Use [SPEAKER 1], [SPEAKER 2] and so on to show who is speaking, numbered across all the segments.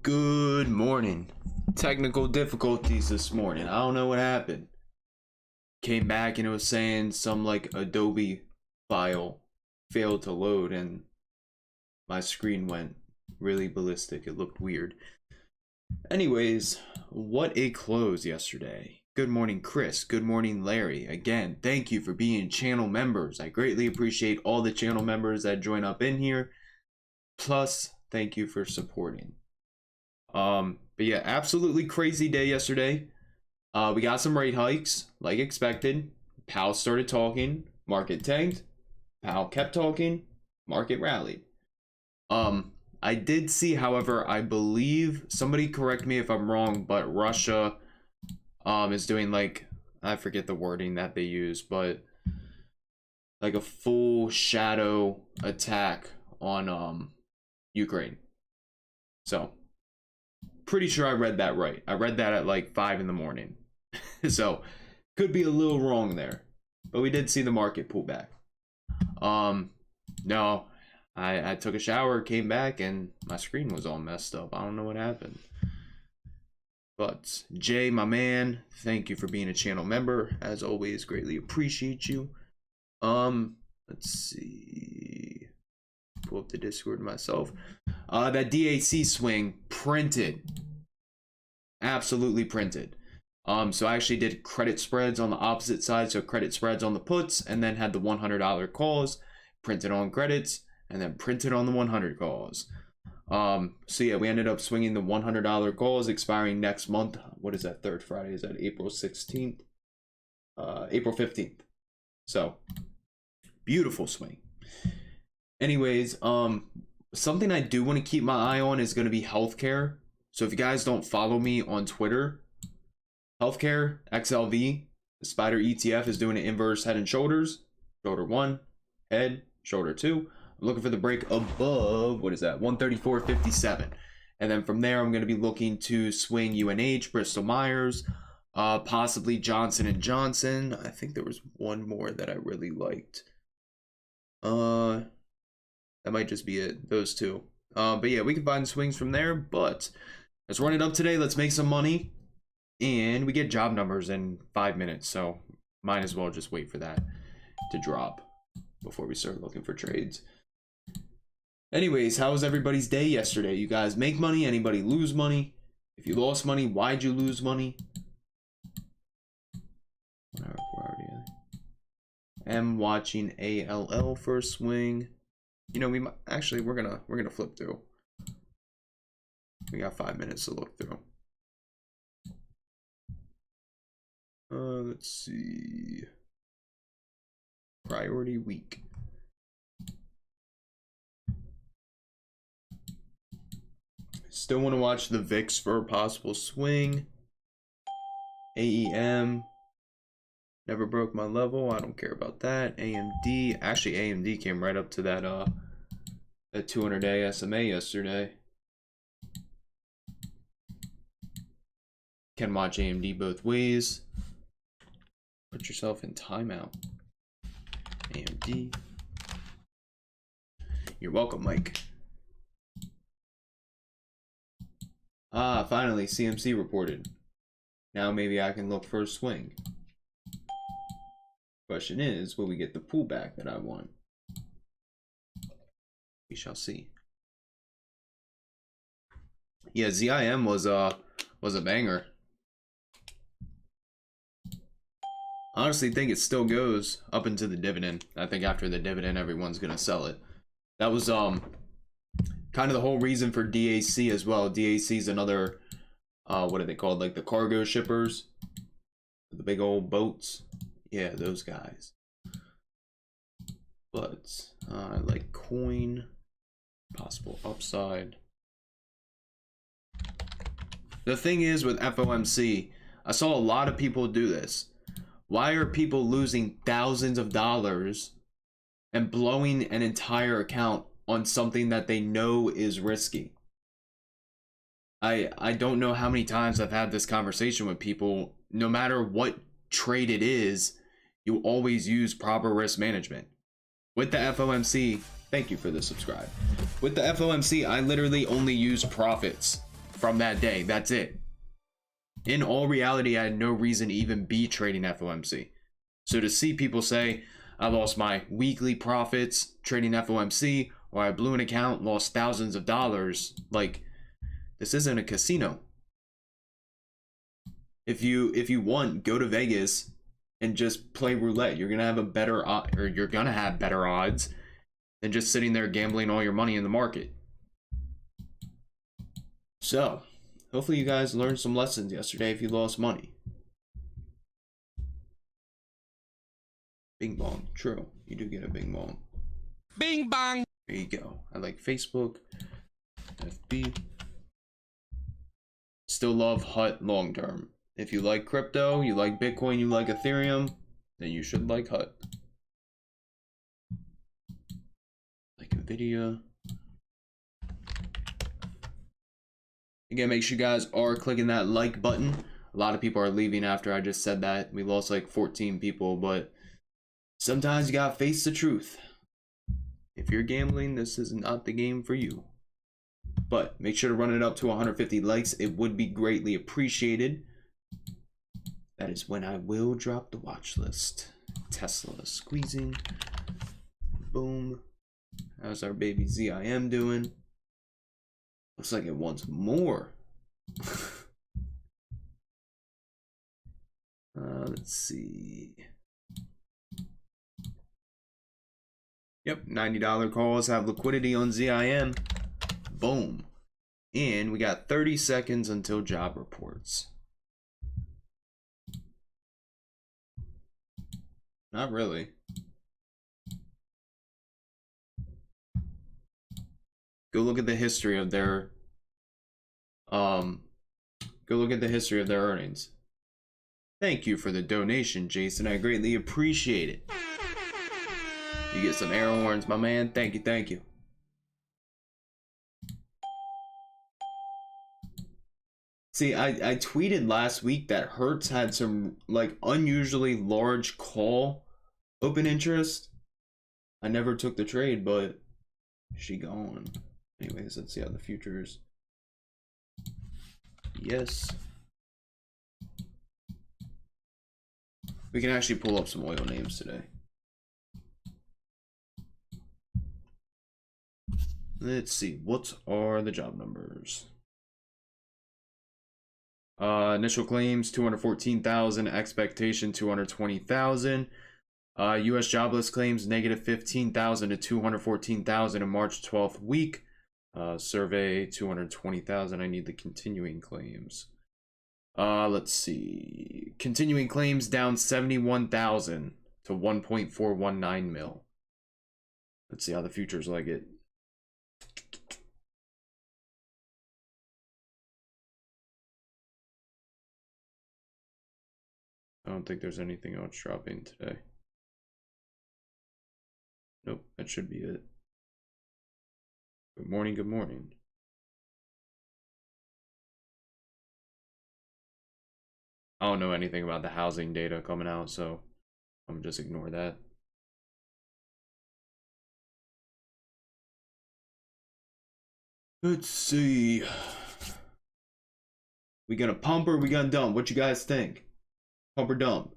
[SPEAKER 1] Good morning. Technical difficulties this morning. I don't know what happened. Came back and it was saying some like Adobe file failed to load and my screen went really ballistic. It looked weird. Anyways, what a close yesterday. Good morning, Chris. Good morning, Larry. Again, thank you for being channel members. I greatly appreciate all the channel members that join up in here. Plus, thank you for supporting. But yeah, absolutely crazy day yesterday. We got some rate hikes like expected. Powell started talking, market tanked. Powell kept talking, market rallied. I did see, however, I believe, somebody correct me if I'm wrong, but Russia is doing like, I forget the wording that they use, but like a full shadow attack on Ukraine. So pretty sure I read that right. I read that at like 5 in the morning. So could be a little wrong there, but we did see the market pull back. No, I took a shower, came back, and my screen was all messed up. I don't know what happened. But Jay, my man, thank you for being a channel member. As always, greatly appreciate you. Let's see. Pull up the Discord myself. That DAC swing printed. Absolutely printed. So I actually did credit spreads on the opposite side. So credit spreads on the puts and then had the $100 calls printed on credits and then printed on the 100 calls. So yeah, we ended up swinging the $100 calls expiring next month. What is that? Third Friday? Is that April 16th? April 15th. So beautiful swing. Anyways, something I do want to keep my eye on is going to be healthcare. So if you guys don't follow me on Twitter, healthcare XLV, the Spider ETF is doing an inverse head and shoulders. Shoulder 1, head, shoulder 2. I'm looking for the break above, what is that? 134.57. And then from there, I'm going to be looking to swing UNH, Bristol Myers, possibly Johnson & Johnson. I think there was one more that I really liked. That might just be it, those two. But yeah, we can find swings from there, but let's run it up today. Let's make some money. And we get job numbers in 5 minutes, so might as well just wait for that to drop before we start looking for trades. Anyways, how was everybody's day yesterday? You guys make money? Anybody lose money? If you lost money, why'd you lose money? I'm watching ALL for a swing. You know, we might, actually we're gonna flip through. We got 5 minutes to look through. Let's see. Priority week. Still want to watch the VIX for a possible swing. AEM. Never broke my level. I don't care about that. AMD. Actually, AMD came right up to that 200-day SMA yesterday. Can watch AMD both ways. Put yourself in timeout. AMD. You're welcome, Mike. Ah, finally, CMC reported. Now maybe I can look for a swing. Question is, will we get the pullback that I want? We shall see. Yeah, ZIM was a banger. Honestly think it still goes up into the dividend. I think after the dividend everyone's gonna sell it. That was kind of the whole reason for DAC as well. DAC is another what are they called, like the cargo shippers, the big old boats. Yeah, those guys. But like coin, possible upside. The thing is with FOMC, I saw a lot of people do this. Why are people losing thousands of dollars and blowing an entire account on something that they know is risky? I don't know how many times I've had this conversation with people. No matter what trade it is, you always use proper risk management. With the FOMC, thank you for the subscribe. With the FOMC, I literally only use profits. from that day. That's it. In all reality, I had no reason to even be trading FOMC. So to see people say, I lost my weekly profits trading FOMC, or I blew an account, lost thousands of dollars, like, this isn't a casino. If you want, go to Vegas and just play roulette. You're gonna have a better or you're gonna have better odds than just sitting there gambling all your money in the market. So, hopefully you guys learned some lessons yesterday if you lost money. Bing bong. True. You do get a bing bong. Bing bong. There you go. I like Facebook. FB. Still love HUT long term. If you like crypto, you like Bitcoin, you like Ethereum, then you should like HUT. Like Nvidia. Again, make sure you guys are clicking that like button. A lot of people are leaving after I just said that. We lost like 14 people, but sometimes you gotta face the truth. If you're gambling, this is not the game for you. But make sure to run it up to 150 likes. It would be greatly appreciated. That is when I will drop the watch list. Tesla squeezing. Boom. How's our baby ZIM doing? Looks like it wants more. Let's see. Yep, $90 calls have liquidity on ZIM. Boom. And we got 30 seconds until job reports. Not really. Go look at the history of their earnings. Thank you for the donation, Jason. I greatly appreciate it. You get some air horns, my man. Thank you, thank you. See, I tweeted last week that Hertz had some like unusually large call open interest. I never took the trade, but she gone. Anyways, let's see how the futures. Yes. We can actually pull up some oil names today. Let's see, what are the job numbers? Initial claims 214,000, expectation 220,000. US jobless claims negative 15,000 to 214,000 in March 12th week. Survey 220,000. I need the continuing claims. Let's see. Continuing claims down 71,000 to 1.419 mil. Let's see how the futures like it. I don't think there's anything else dropping today. Nope, that should be it. Good morning, good morning. I don't know anything about the housing data coming out, so I'm gonna just ignore that. Let's see. We gonna pump or we gonna dump? What you guys think? Pump or dump?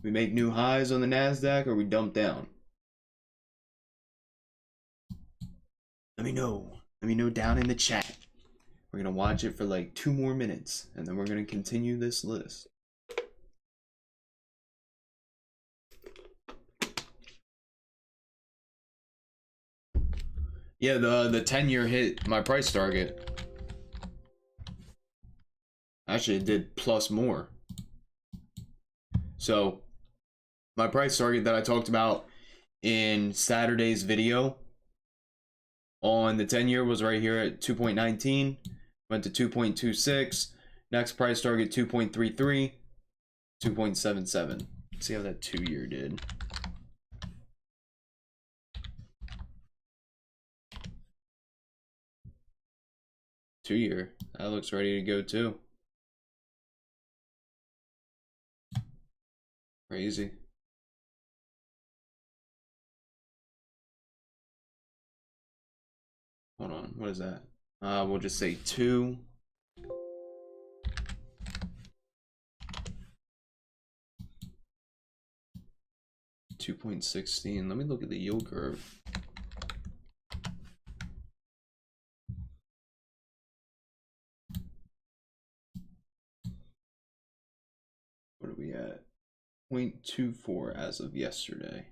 [SPEAKER 1] We make new highs on the NASDAQ or we dump down? Let me know. Let me know down in the chat. We're gonna watch it for like 2 more minutes and then we're gonna continue this list. Yeah, the 10-year hit my price target. Actually, it did plus more. So my price target that I talked about in Saturday's video on the 10-year was right here at 2.19, went to 2.26. Next price target 2.33, 2.77. Let's see how that 2-year did. Two-year, that looks ready to go too. Crazy. Hold on, what is that? We'll just say 2. 2.16. Let me look at the yield curve. What are we at? 0.24 as of yesterday.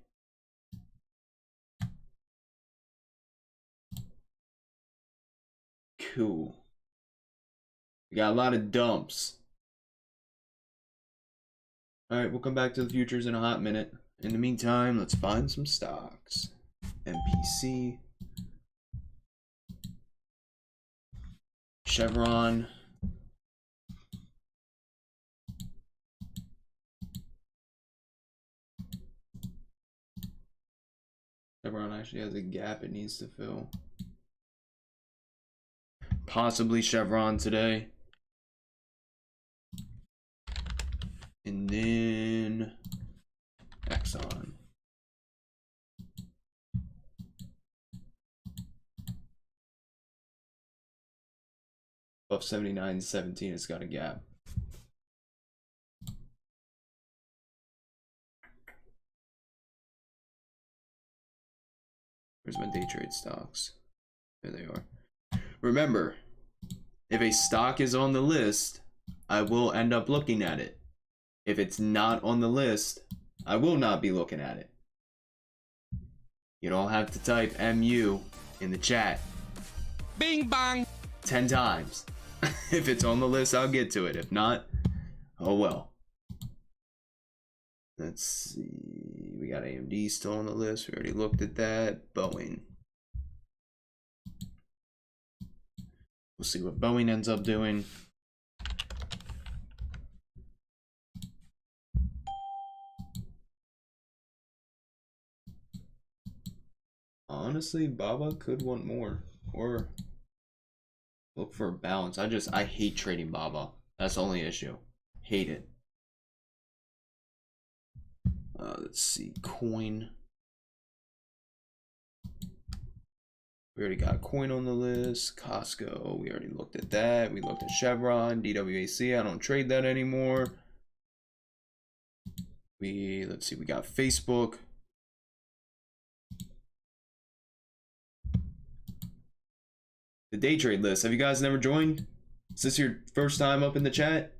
[SPEAKER 1] Cool. We got a lot of dumps. Alright, we'll come back to the futures in a hot minute. In the meantime, let's find some stocks. MPC. Chevron. Chevron actually has a gap it needs to fill. Possibly Chevron today. And then Exxon. Above 79.17, it's got a gap. Where's my day trade stocks? There they are. Remember, if a stock is on the list, I will end up looking at it. If it's not on the list, I will not be looking at it. You don't have to type MU in the chat. Bing bang! 10 times. If it's on the list, I'll get to it. If not, oh well. Let's see. We got AMD still on the list. We already looked at that. Boeing. We'll see what Boeing ends up doing. Honestly, Baba could want more, or look for a balance. I hate trading Baba. That's the only issue. Hate it. Let's see, coin. We already got coin on the list. Costco, we already looked at that. We looked at Chevron, DWAC. I don't trade that anymore. Let's see, we got Facebook. The day trade list. Have you guys never joined? Is this your first time up in the chat?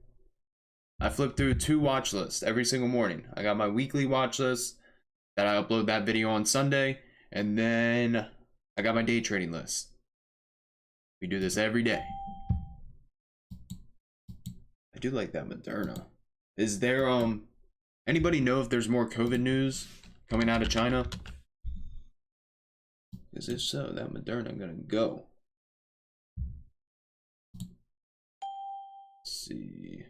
[SPEAKER 1] I flip through 2 watch lists every single morning. I got my weekly watch list that I upload that video on Sunday, and then I got my day trading list. We do this every day. I do like that Moderna. Is there anybody know if there's more COVID news coming out of China? Because if so, that Moderna gonna go. Let's see.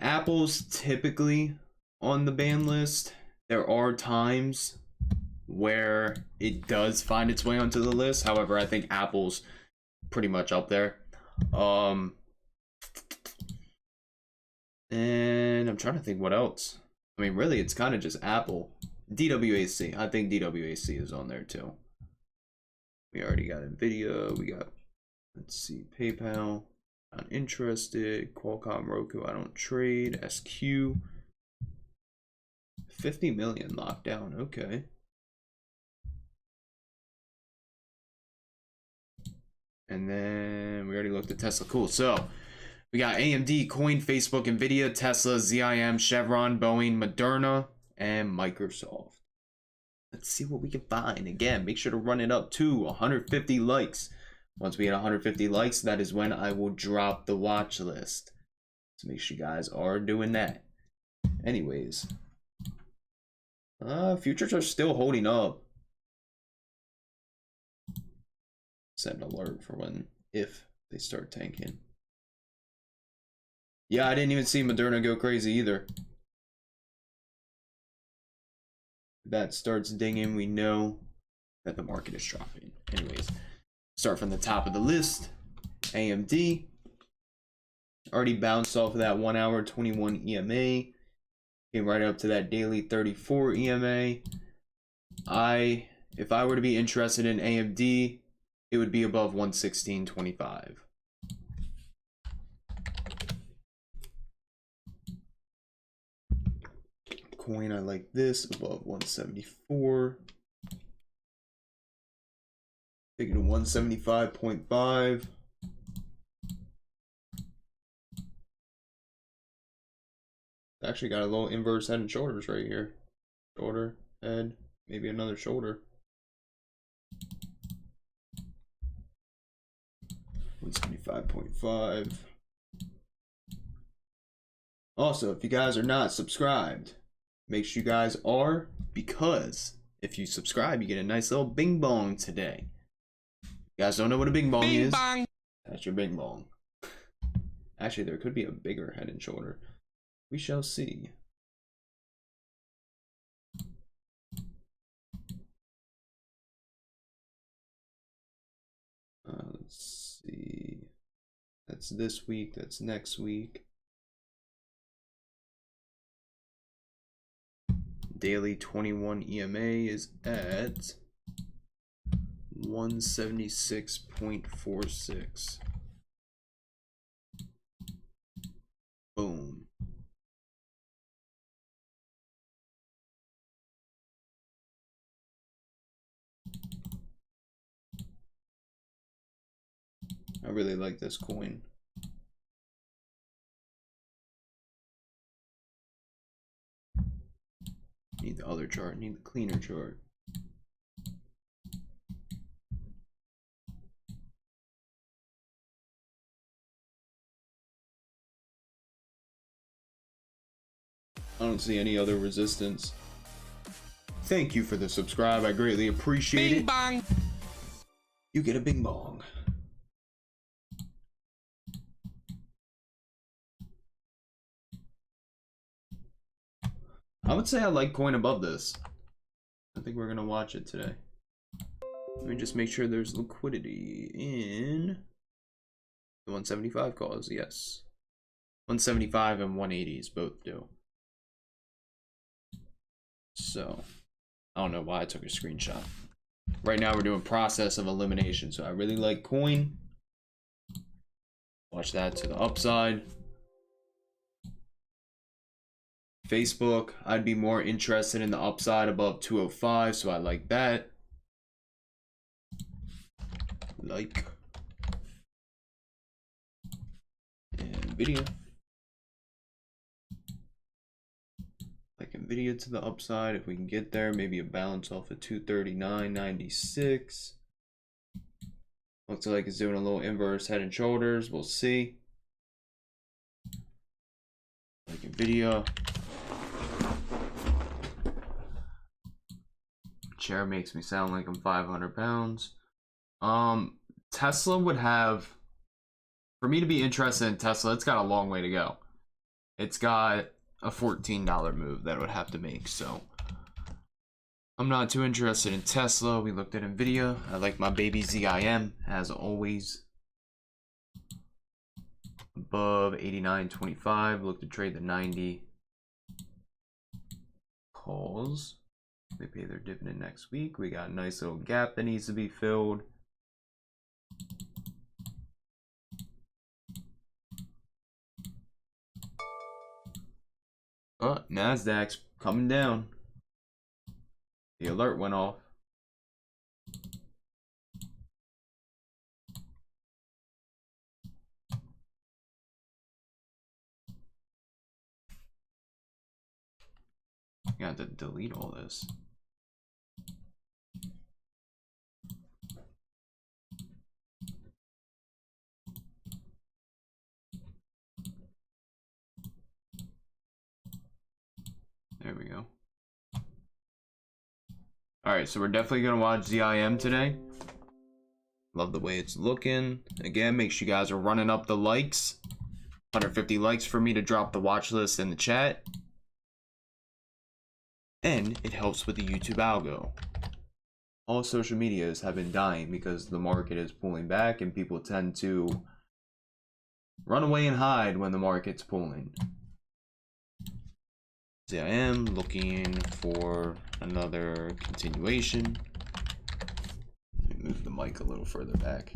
[SPEAKER 1] Apple's typically on the ban list. There are times where it does find its way onto the list. However, I think Apple's pretty much up there. And I'm trying to think what else. I mean, really, it's kind of just Apple. DWAC. I think DWAC is on there too. We already got Nvidia. We got, let's see, PayPal. Not interested. Qualcomm, Roku. I don't trade. SQ. 50 million locked down. Okay. And then we already looked at Tesla. Cool. So we got AMD, Coin, Facebook, Nvidia, Tesla, ZIM, Chevron, Boeing, Moderna, and Microsoft. Let's see what we can find. Again, make sure to run it up to 150 likes. Once we hit 150 likes, that is when I will drop the watch list. So make sure you guys are doing that. Anyways. Futures are still holding up. Set an alert for if they start tanking. Yeah, I didn't even see Moderna go crazy either. If that starts dinging, we know that the market is dropping. Anyways, start from the top of the list. AMD already bounced off of that 1 hour 21 EMA. Came right up to that daily 34 EMA. If I were to be interested in AMD, it would be above 116.25. coin. I like this above 174. Take it to 175.5. Actually got a little inverse head and shoulders right here. Shoulder, head, maybe another shoulder. 175.5. Also, if you guys are not subscribed, make sure you guys are, because if you subscribe, you get a nice little bing bong today. You guys don't know what a bing bong is? Bong. That's your bing bong. Actually, there could be a bigger head and shoulder. We shall see. Let's see. That's this week. That's next week. Daily 21 EMA is at 176.46. Boom. I really like this coin. Need the other chart, need the cleaner chart. I don't see any other resistance. Thank you for the subscribe. I greatly appreciate it. Bing bong. You get a bing bong. I would say I like coin above this. I think we're gonna watch it today. Let me just make sure there's liquidity in the 175 calls. Yes, 175 and 180s both do. So I don't know why I took a screenshot. Right now we're doing process of elimination, so I really like coin. Watch that to the upside. Facebook, I'd be more interested in the upside above 205, so I like that. Like. And Nvidia. Like Nvidia to the upside, if we can get there, maybe a balance off of 239.96. Looks like it's doing a little inverse head and shoulders. We'll see. Like Nvidia. Chair makes me sound like I'm 500 pounds. Tesla would have, for me to be interested in Tesla, it's got a long way to go. It's got a $14 move that it would have to make, so I'm not too interested in Tesla. We looked at Nvidia. I like my baby ZIM as always. Above 89.25. Look to trade the 90 calls. They pay their dividend next week. We got a nice little gap that needs to be filled. Oh, NASDAQ's coming down. The alert went off. I got to delete all this. There we go. Alright, so we're definitely going to watch ZIM today. Love the way it's looking. Again, make sure you guys are running up the likes. 150 likes for me to drop the watch list in the chat. And it helps with the YouTube algo. All social medias have been dying because the market is pulling back and people tend to run away and hide when the market's pulling. I am looking for another continuation. Let me move the mic a little further back.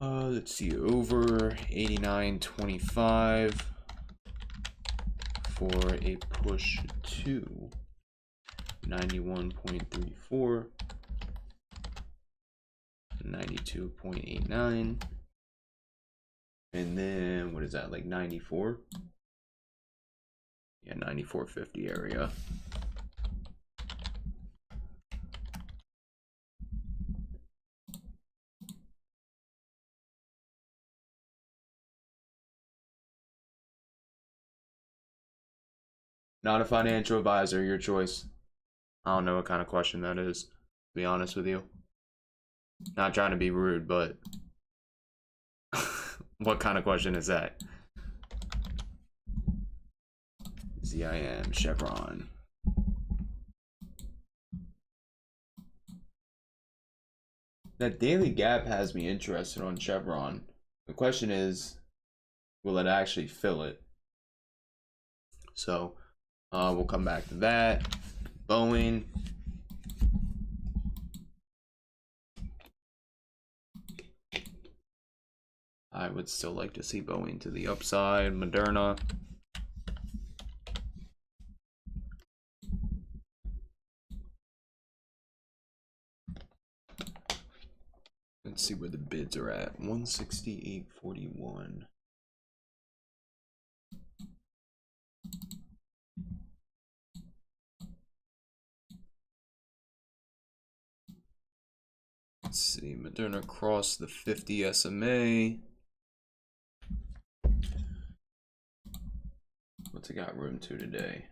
[SPEAKER 1] Let's see, over 89.25 for a push to 91.34, 92.89, and then what is that, like 94? Yeah, 94.50 area. Not a financial advisor, your choice. I don't know what kind of question that is, to be honest with you. Not trying to be rude, but what kind of question is that? ZIM, Chevron. That daily gap has me interested on Chevron. The question is, will it actually fill it? So we'll come back to that. Boeing. I would still like to see Boeing to the upside. Moderna. Let's see where the bids are at. 168.41. Let's see, Moderna crossed the 50 SMA. What's it got room to today?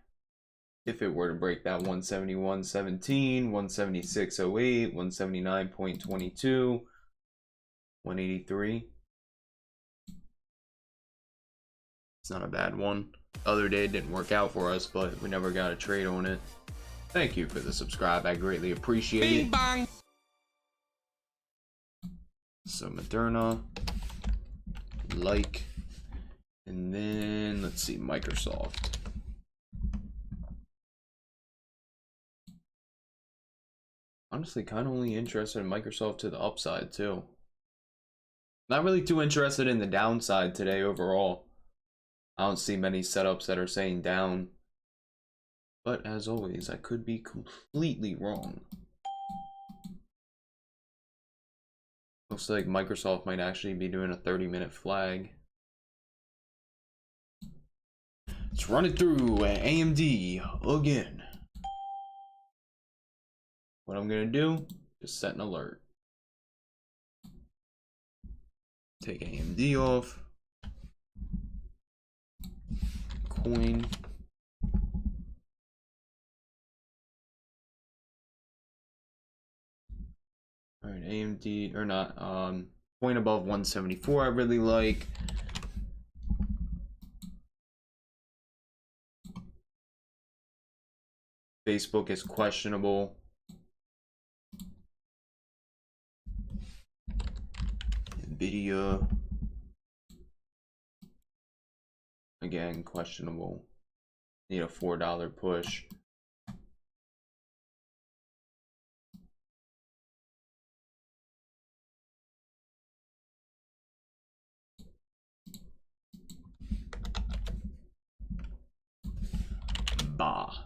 [SPEAKER 1] If it were to break that 171.17, 176.08, 179.22, 183. It's not a bad one. Other day it didn't work out for us, but we never got a trade on it. Thank you for the subscribe. I greatly appreciate it. Bang. So Moderna, like, and then let's see, Microsoft. Honestly, kind of only interested in Microsoft to the upside too. Not really too interested in the downside today overall. I don't see many setups that are saying down. But as always, I could be completely wrong. Looks like Microsoft might actually be doing a 30-minute flag. Let's run it through AMD again. What I'm gonna do is set an alert. Take AMD off. Coin. All right, AMD or not. Point above 174. I really like. Facebook is questionable. Nvidia, again, questionable. Need a $4 push. Bah.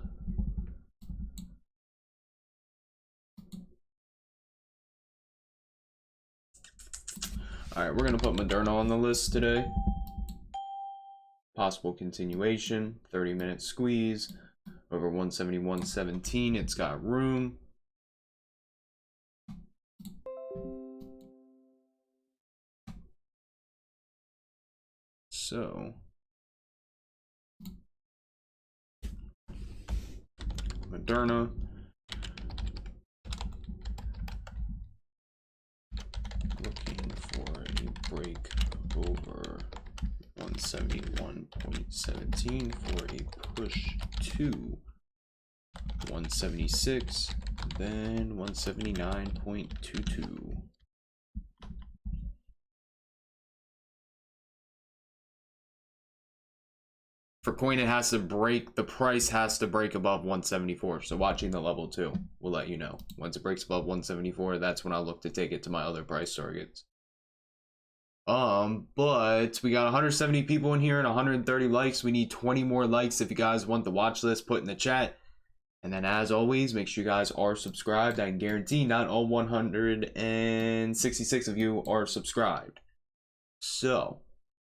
[SPEAKER 1] All right, we're gonna put Moderna on the list today. Possible continuation, 30-minute squeeze over 171.17. It's got room. So Moderna. Looking for a break over 171.17 for a push to 176, then 179.22. For coin, it has to break, the price has to break above 174. So watching the level 2 will let you know. Once it breaks above 174, that's when I'll look to take it to my other price targets. But we got 170 people in here and 130 likes. We need 20 more likes if you guys want the watch list put in the chat. And then as always, make sure you guys are subscribed. I guarantee not all 166 of you are subscribed. So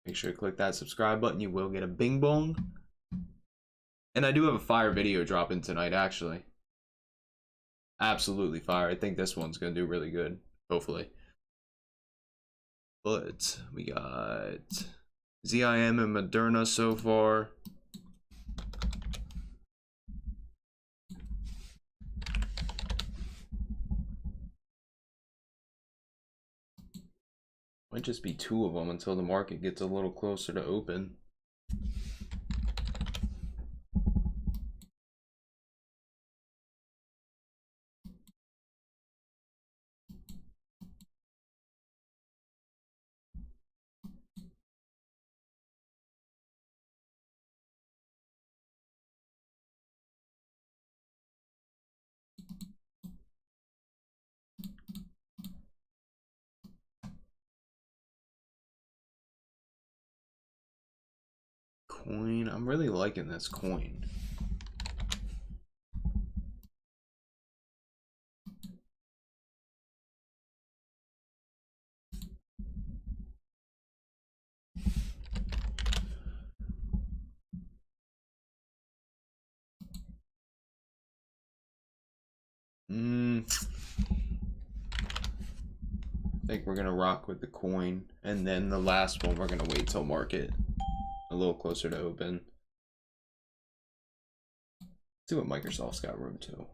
[SPEAKER 1] make sure to click that subscribe button. You will get a bing bong. And I do have a fire video dropping tonight, actually. Absolutely fire. I think this one's going to do really good, hopefully. But we got ZIM and Moderna so far. Might just be two of them until the market gets a little closer to open. Coin. I'm really liking this coin. I think we're gonna rock with the coin, and then the last one we're gonna wait till market a little closer to open. See what Microsoft's got room to.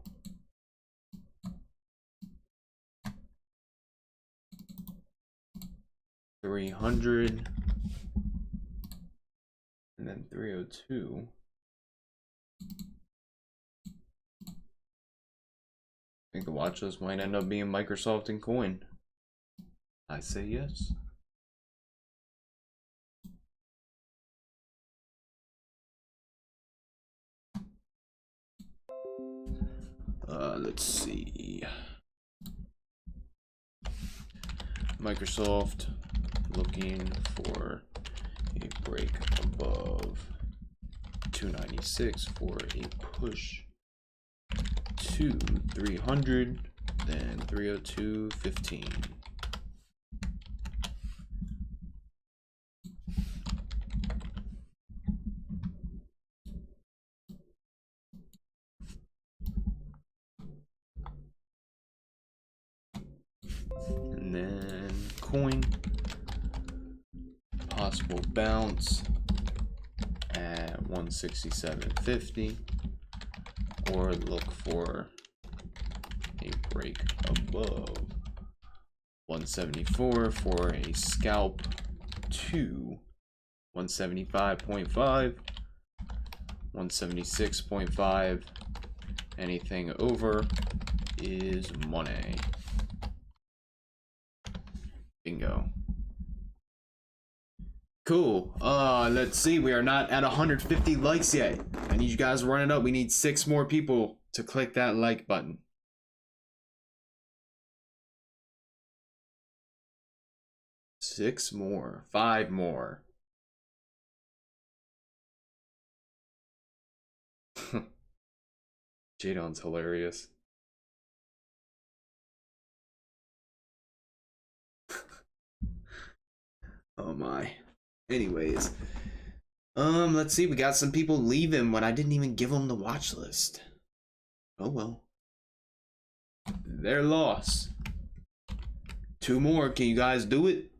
[SPEAKER 1] $300 and then 302. I think the watch list might end up being Microsoft and coin. I say yes. Let's see. Microsoft looking for a break above 296 for a push to 300, then 302.15. And then coin, possible bounce at 167.50, or look for a break above 174 for a scalp to 175.5, 176.5. Anything over is money. Bingo. Cool. Let's see. We are not at 150 likes yet. I need you guys to run it up. We need 6 more people to click that like button. 6 more. 5 more. Jadon's hilarious. Oh my. Anyways, let's see. We got some people leaving when I didn't even give them the watch list. Oh well. Their loss. 2 more. Can you guys do it?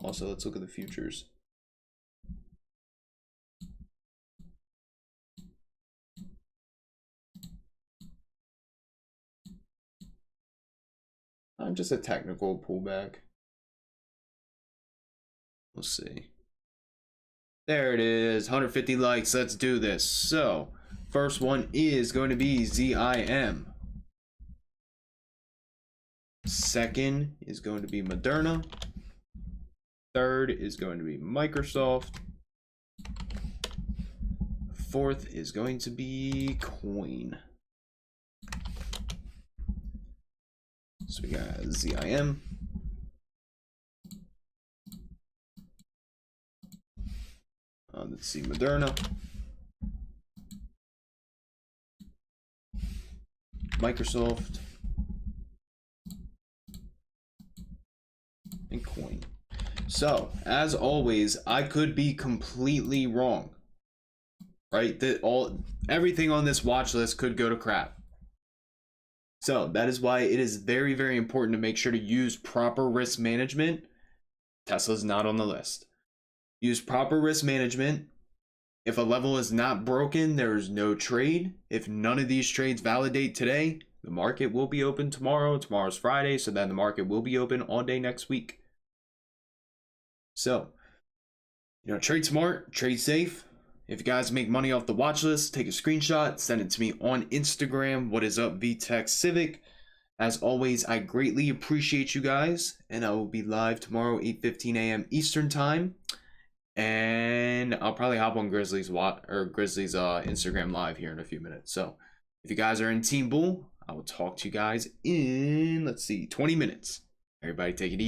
[SPEAKER 1] Also, let's look at the futures. I'm just a technical pullback. We'll see. There it is. 150 likes. Let's do this. So, first one is going to be ZIM. Second is going to be Moderna. Third is going to be Microsoft. Fourth is going to be coin. So we got ZIM, Let's see, Moderna, Microsoft, and Coin. So, as always, I could be completely wrong, right? Everything on this watch list could go to crap. So that is why it is very, very important to make sure to use proper risk management. Tesla's not on the list. Use proper risk management. If a level is not broken, there is no trade. If none of these trades validate today, the market will be open tomorrow. Tomorrow's Friday, so then the market will be open all day next week. So, trade smart, trade safe. If you guys make money off the watch list, take a screenshot, send it to me on Instagram. What is up, VTech Civic? As always, I greatly appreciate you guys, and I will be live tomorrow, 8:15 a.m. Eastern time. And I'll probably hop on Grizzly's Instagram live here in a few minutes. So if you guys are in Team Bull, I will talk to you guys in, let's see, 20 minutes. Everybody take it easy.